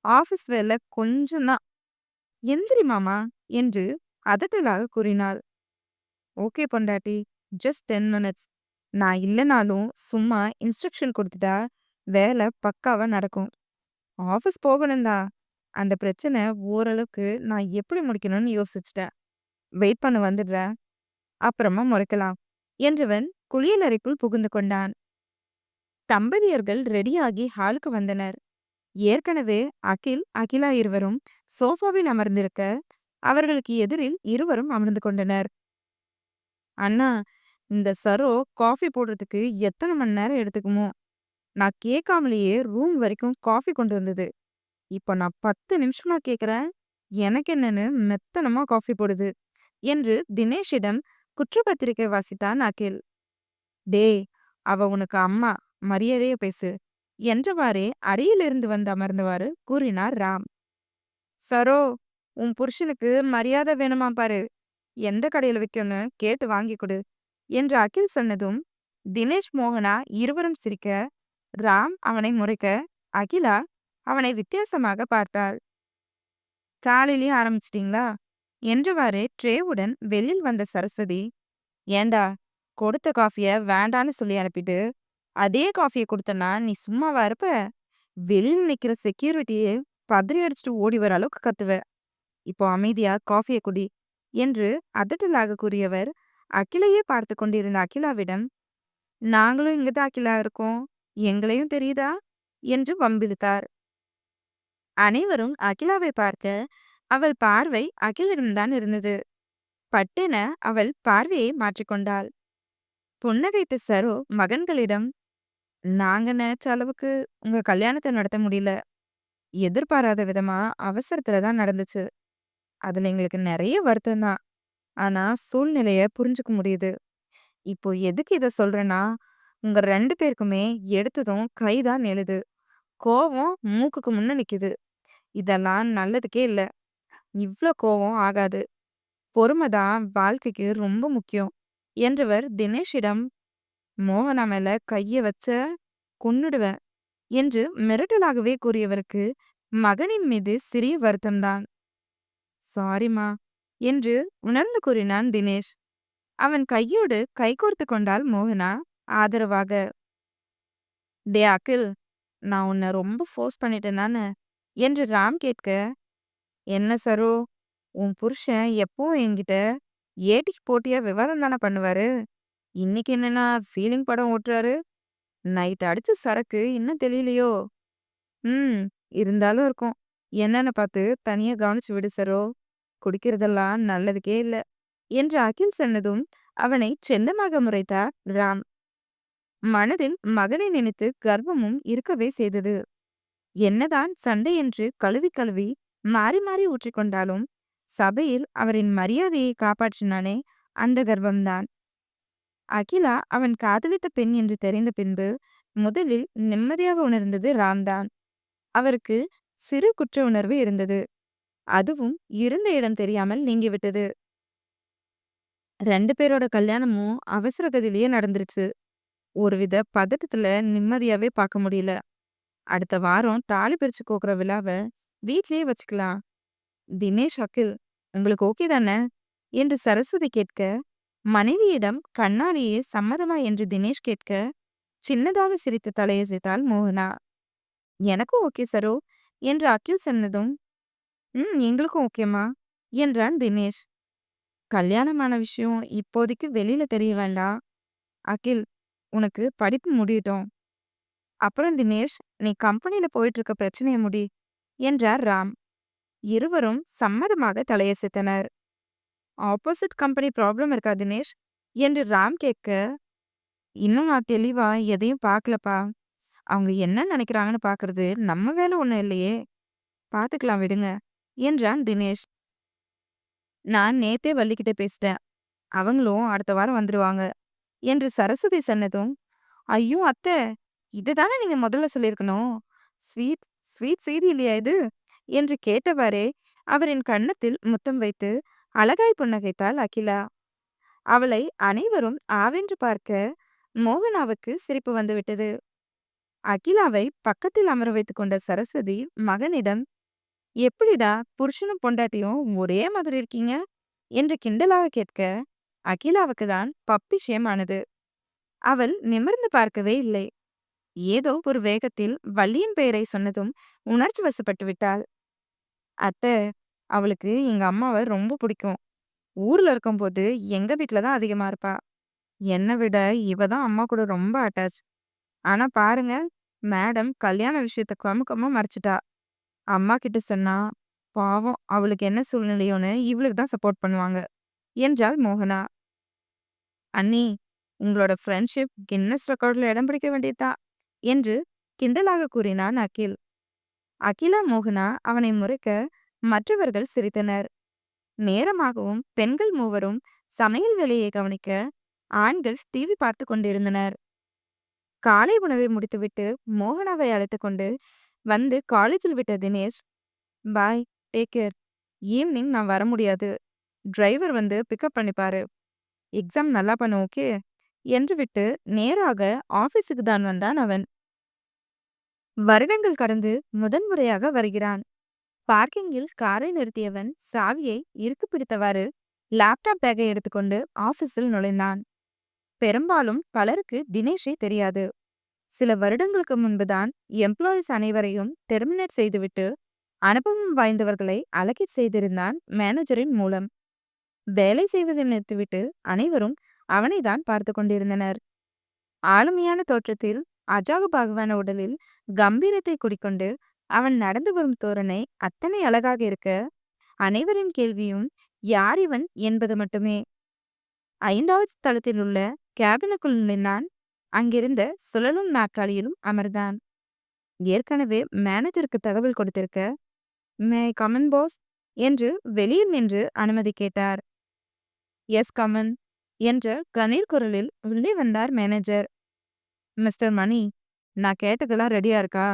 ஆபீஸ் வேலை கொஞ்சம் தான். எந்திரி மாமா என்று அதட்டலாக கூறினாள். ஓகே பொண்டாட்டி, ஜஸ்ட் 10 மினிட்ஸ். நான் இல்லைனாலும் சும்மா இன்ஸ்ட்ரக்ஷன் கொடுத்துட்டா வேலை பக்காவா நடக்கும். ஆபீஸ் போகணும்தா. அந்த பிரச்சனை ஓரளவுக்கு நான் எப்படி முடிக்கணும்னு யோசிச்சிட்டேன். வெயிட் பண்ண வந்துடுறேன். அப்புறமா முறைக்கலாம் என்றவன் குளியலறைக்குள் புகுந்து கொண்டான். தம்பதியர்கள் ரெடியாகி ஹாலுக்கு வந்தனர். ஏற்கனவே அகில், அகிலா இருவரும் சோஃபாவில் அமர்ந்திருக்க, அவர்களுக்கு எதிரில் இருவரும் அமர்ந்து கொண்டனர். அண்ணா, இந்த சரோ காஃபி போடுறதுக்கு எத்தனை மணி நேரம் எடுத்துக்குமோ? நான் கேட்காமலேயே ரூம் வரைக்கும் காஃபி கொண்டு வந்தது. இப்போ நான் 10 நிமிஷமா கேட்குறேன். எனக்கு என்னன்னு மெத்தனமா காஃபி போடுது என்று தினேஷிடம் குற்றப்பத்திரிகை வாசித்தான் அகில். டேய், அவ உனக்கு அம்மா, மரியாதையா பேசு என்றவாறே அறையிலிருந்து வந்து அமர்ந்தவாறு கூறினார் ராம். சரோ, உன் புருஷனுக்கு மரியாதை வேணுமா பாரு. எந்த கடையில விற்கும்னு கேட்டு வாங்கி கொடு என்று அகில் சொன்னதும் தினேஷ், மோகனா இருவரும் சிரிக்க, ராம் அவனை முறைக்க, அகிலா அவனை வித்தியாசமாக பார்த்தாள். காலையிலேயே ஆரம்பிச்சிட்டீங்களா என்றவாறே ட்ரேவுடன் வெளியில் வந்த சரஸ்வதி, ஏண்டா கொடுத்த காஃபிய வேண்டான்னு சொல்லி அனுப்பிட்டு அதே காஃபியை கொடுத்தனா நீ சும்மாவா இருப்ப? வெளியில் நிக்கிற செக்யூரிட்டியே பதறி அடிச்சுட்டு ஓடி வர அளவுக்கு கத்துவ. இப்போ அமைதியா காஃபியை குடி என்று அதட்டலாக கூறியவர் அகிலையே பார்த்து கொண்டிருந்த அகிலாவிடம், நாங்களும் இங்கதான் அகிலா இருக்கோம், எங்களையும் தெரியுதா என்று வம்பிழுத்தார். அனைவரும் அகிலாவை பார்க்க அவள் பார்வை அகிலிடம்தான் இருந்தது. பட்டென அவள் பார்வையை மாற்றிக்கொண்டாள். புன்னகைத்த சரோ மகன்களிடம், நாங்க நினைச்ச அளவுக்கு உங்க கல்யாணத்தை நடத்த முடியல. எதிர்பாராத விதமா அவசரத்துல தான் நடந்துச்சு. அதுல எங்களுக்கு நிறைய வருத்தம் தான். ஆனா சூழ்நிலைய புரிஞ்சுக்க முடியுது. இப்போ எதுக்கு இத சொல்றேன்னா, உங்க 2 பேருக்குமே எடுத்ததும் கைதான் நெளுது. கோவம் மூக்குக்கு முன்ன நிக்குது. இதெல்லாம் நல்லதுக்கே இல்ல. இவ்ளோ கோவம் ஆகாது. பொறுமை தான் வாழ்க்கைக்கு ரொம்ப முக்கியம் என்றவர் தினேஷிடம், மோகனா மேல கைய வச்ச கொன்னுடுவேன் என்று மிரட்டலாகவே கூறியவருக்கு மகனின் மீது சிறிய வருத்தம்தான். சாரிமா என்று உணர்ந்து கூறினான் தினேஷ். அவன் கையோடு கைகோர்த்து கொண்டாள் மோகனா ஆதரவாக. டே அகில், நான் உன்னை ரொம்ப ஃபோர்ஸ் பண்ணிட்டேன் தானே என்று ராம் கேட்க, என்ன சரோ, உன் புருஷன் எப்பவும் என்கிட்ட ஏட்டிக்கு போட்டியா விவாதம் தானே பண்ணுவாரு. இன்னைக்கு என்னன்னா ஃபீலிங் படம் ஓட்டுறாரு. நைட் அடிச்ச சரக்கு இன்னும் தெரியலையோ? ம், இருந்தாலும் இருக்கும். என்னன்னு பார்த்து தனியா கவனிச்சு விடு சரோ. குடிக்கிறதெல்லாம் நல்லதுக்கே இல்ல என்று அகில் சொன்னதும் அவனை செல்லமாக முறைத்தார் ராம். மனதில் மகனை நினைத்து கர்வமும் இருக்கவே செய்தது. என்னதான் சண்டை என்று கழுவி கழுவி மாறி மாறி ஊற்றிக்கொண்டாலும் சபையில் அவரின் மரியாதையை காப்பாற்றினானே, அந்த கர்வம்தான். அகிலா அவன் காதலித்த பெண் என்று தெரிந்த பின்பு முதலில் நிம்மதியாக உணர்ந்தது ராம்தான். அவருக்கு சிறு குற்ற உணர்வு இருந்தது. அதுவும் இருந்த இடம் தெரியாமல் நீங்கிவிட்டது. 2 பேரோட கல்யாணமும் அவசர கதியிலேயே நடந்துருச்சு. ஒருவித பதட்டத்துல நிம்மதியாவே பார்க்க முடியல. அடுத்த வாரம் தாலி பிரிச்சு கோக்குற விழாவை வீட்லயே வச்சுக்கலாம் தினேஷ், அகில், உங்களுக்கு ஓகே தானே என்று சரஸ்வதி கேட்க, மனைவியிடம் கண்ணாலேயே சம்மதமா என்று தினேஷ் கேட்க, சின்னதாக சிரித்து தலையசைத்தாள் மோகனா. எனக்கும் ஓகே சரோ என்று அகில் சொன்னதும், எங்களுக்கும் ஓகேம்மா என்றான் தினேஷ். கல்யாணமான விஷயம் இப்போதைக்கு வெளியில தெரிய வேண்டாம். அகில், உனக்கு படிப்பு முடியட்டும். அப்புறம் தினேஷ், நீ கம்பெனில போயிட்டு இருக்க பிரச்சனைய முடி என்றார் ராம். இருவரும் சம்மதமாக தலையசைத்தனர். ஆப்போசிட் கம்பெனி ப்ராப்ளம் இருக்கா தினேஷ் என்று ராம் கேட்க, இன்னும் நான் தெளிவா எதையும் பார்க்கலப்பா. அவங்க என்ன நினைக்கிறாங்கன்னு பார்க்கறது நம்ம வேலை ஒண்ணும் இல்லையே. பார்த்துக்கலாம் விடுங்க என்றான் தினேஷ். நான் நேத்தே வள்ளிக்கிட்ட பேசிட்டேன். அவங்களும் அடுத்த வாரம் வந்துருவாங்க என்று சரஸ்வதி சொன்னதும், ஐயோ அத்தை, இதுதானே நீங்க முதல்ல சொல்லியிருக்கணும். ஸ்வீட் ஸ்வீட் செய்தி இல்லையா இது என்று கேட்டவாறே அவரின் கன்னத்தில் முத்தம் வைத்து அழகாய் புன்னகைத்தாள் அகிலா. அவளை அனைவரும் ஆவென்று பார்க்க மோகனாவுக்கு சிரிப்பு வந்துவிட்டது. அகிலாவை பக்கத்தில் அமர வைத்துக் கொண்ட சரஸ்வதி மகனிடம், எப்படிடா புருஷனும் பொண்டாட்டியும் ஒரே மாதிரி இருக்கீங்க என்று கிண்டலாக கேட்க, அகிலாவுக்கு தான் பப்பி ஷேமானது. அவள் நிமிர்ந்து பார்க்கவே இல்லை. ஏதோ ஒரு வேகத்தில் வள்ளியின் பெயரை சொன்னதும் உணர்ச்சி வசப்பட்டு விட்டாள். அத்தை, அவளுக்கு எங்க அம்மாவை ரொம்ப பிடிக்கும். ஊர்ல இருக்கும்போது எங்க வீட்டுல தான் அதிகமா இருப்பா. என்னை விட இவ தான் அம்மா கூட ரொம்ப அட்டாச். ஆனா பாருங்க, மேடம் கல்யாண விஷயத்த கமுக்கமா மறைச்சிட்டா. அம்மா கிட்ட சொன்னா, பாவம் அவளுக்கு என்ன சூழ்நிலையோன்னு இவளுக்கு தான் சப்போர்ட் பண்ணுவாங்க என்றாள் மோகனா. அண்ணி, உங்களோட ஃப்ரெண்ட்ஷிப் கின்னஸ் ரெக்கார்ட்ல இடம் பிடிக்க வேண்டியதா என்று கிண்டலாக கூறினான் அகில். அகிலா மோகனா அவனை முறைக்க மற்றவர்கள் சிரித்தனர். நேரமாகவும் பெண்கள் மூவரும் சமையல் வேலையை கவனிக்க ஆண்கள் டிவி பார்த்து கொண்டிருந்தனர். காலை உணவை முடித்துவிட்டு மோகனாவை அழைத்து கொண்டு வந்து காலேஜில் விட்ட தினேஷ், பாய், டேக் கேர். ஈவினிங் நான் வர முடியாது. டிரைவர் வந்து பிக்கப் பண்ணிப்பாரு. எக்ஸாம் நல்லா பண்ண ஓகே என்று விட்டு நேராக ஆபீஸுக்கு தான் வந்தான் அவன். வருடங்கள் கடந்து முதன்முறையாக வருகிறான். பார்க்கிங்கில் காரை நிறுத்தியவன் சாவியை இறுக்கு பிடித்தவாறு லேப்டாப் பேக்கை எடுத்துக்கொண்டு ஆபீஸில் நுழைந்தான். பெரும்பாலும் பலருக்கு தினேஷை தெரியாது. சில வருடங்களுக்கு முன்புதான் எம்ப்ளாயிஸ் அனைவரையும் டெர்மினேட் செய்துவிட்டு அனுபவம் வாய்ந்தவர்களை அலகிட் செய்திருந்தான் மேனேஜரின் மூலம். வேலை செய்வதை நிறுத்திவிட்டு அனைவரும் அவனை தான் பார்த்து கொண்டிருந்தனர். ஆளுமையான தோற்றத்தில் அஜாகுபாகுவான உடலில் கம்பீரத்தை குடிக்கொண்டு அவன் நடந்து வரும் தோரணை அத்தனை அழகாக இருக்க, அனைவரின் கேள்வியும் யார் இவன் என்பது மட்டுமே. 5வது தளத்தில் உள்ள கேபினுக்குள் நுழைந்தான். அங்கிருந்த சுழலும் நாற்காலியிலும் அமர்ந்தான். ஏற்கனவே மேனேஜருக்கு தகவல் கொடுத்திருக்க, மே கமன் பாஸ் என்று வெளியில் நின்று அனுமதி கேட்டார். எஸ் கமன் என்ற கணீர் குரலில் உள்ளே வந்தார் மேனேஜர். மிஸ்டர் மணி, நான் கேட்டதெல்லாம் ரெடியா இருக்கா?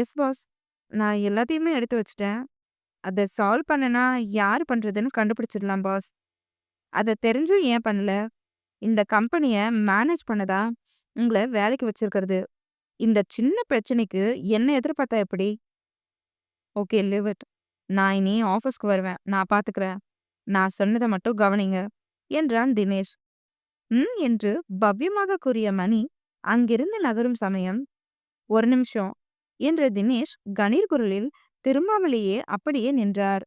Yes boss. நான் எல்லாத்தையுமே எடுத்து வச்சிட்டேன். அதை சால்வ் பண்ணனா யார் பண்றதுன்னு கண்டுபிடிச்சிடலாம் பாஸ். அதை தெரிஞ்சும் ஏன் பண்ணல? இந்த கம்பெனியை மேனேஜ் பண்ணதா உங்களை வேலைக்கு வச்சிருக்கிறது. இந்த சின்ன பிரச்சனைக்கு என்ன எதிர்பார்த்தா எப்படி? Okay, live it. நான் இனி ஆஃபீஸ்க்கு வருவேன். நான் பார்த்துக்கிறேன். நான் சொன்னதை மட்டும் கவனிங்க என்றான் தினேஷ். என்று பவ்யமாக கூறிய மணி அங்கிருந்து நகரும் சமயம், ஒரு நிமிஷம் என்ற தினேஷ் கணீர் குரலில் திரும்பாமலேயே அப்படியே நின்றார்.